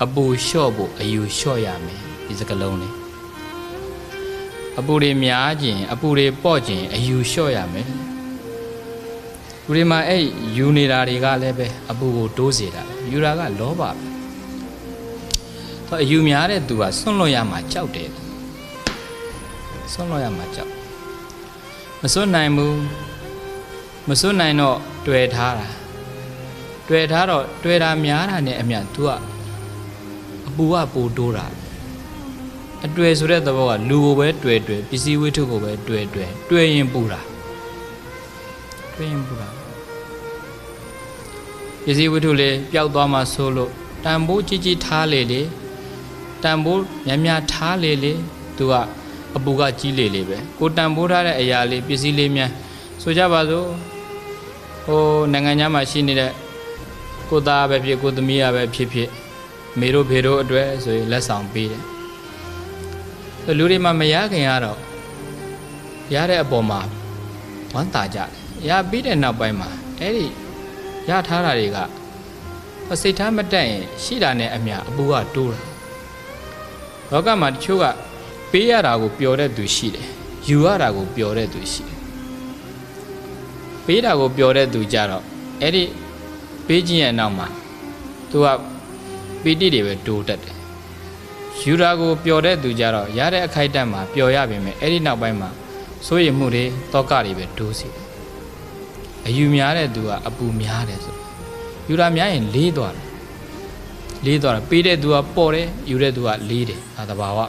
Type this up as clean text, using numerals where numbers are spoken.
အပူလျှော့ဖို့အယူလျှော့ရမယ်ဒီစကားလုံးလေးအပူတွေများခြင်းအပူတွေပေါ့ခြင်းအယူလျှော့ရမယ်လူတွေမှာအဲ့ယူနေတာတွေကလည်းပဲအပူကိုတိုးစေတာယူတာကလောဘပဲအယူများတဲ့သူကဆွန့်လွတ်ရမှာကြောက်တယ်ဆွန့်လွတ်ရမှာကြောက်မဆွတ်နိုင်ဘူးမဆွတ်နိုင်တော့တွေ့ထားတာတွေ့ထားတော့တွေ့တာများတာနဲ့အမြတ် तू ကအပူကပိုတိုးတာအတွေ့ဆိုတဲ့သဘောကလူကိုပဲတွေ့ပစ္စည်းဝိထုကိုပဲတွေ့ရင်ပူတာတွေ့ရင်ပူတာပစ္စည်းဝိထုလေးပျောက်သွားမှဆိုလို့တန်ဖိုးကြီးထားလေတန်ဖိုးများထားလေသူကအပူကကြီးလေပဲကိုတန်ဖိုးထားတဲ့အရာလေးပစ္စည်းလေးများဆိုကြပါစို့ဟိုနိုင်ငံခြားမှာရှိနေတဲ့ကိုသားပဲဖြစ်ကိုသမီးရပဲဖြစ်မေတို့ဖေတို့အတွက်ဆိုရင်လက်ဆောင်ပေးတယ်လူတွေမှာမရခင်ကတော့ရတဲ့အပေါ်မှာဝမ်းသာကြတယ်ရပြီးတဲ့နောက်ပိုင်းမှာအဲ့ဒီရထားတာတွေကစိတ်ထားမတက်ရင်ရှိတာနဲ့အမျှအပူကတိုးတာလောကမှာတချို့ကပေးရတာကိုပျော်တဲ့သူရှိတယ်ယူရတာကိုပျော်တဲ့သူရှိတယ်ပေးတာကိုပျော်တဲ့သူကြတော့အဲ့ဒီပေးခြင်းရဲ့နောက်မှာသူကပီတိတွေပဲတိုးတက်တယ်ယူတာကိုပျော်တဲ့သူကြတော့ရတဲ့အခိုက်အတန့်မှာပျော်ရပါမယ်အဲ့ဒီနောက်ပိုင်းမှာစိုးရိမ်မှုတွေတောကတွေပဲတိုးစီတယ်အယူများတဲ့သူကအပူများတယ်ဆိုယူတာများရင်လေးသွားတယ်ပေးတဲ့သူကပေါ့တယ်ယူတဲ့သူကလေးတယ်ဒါသဘာဝ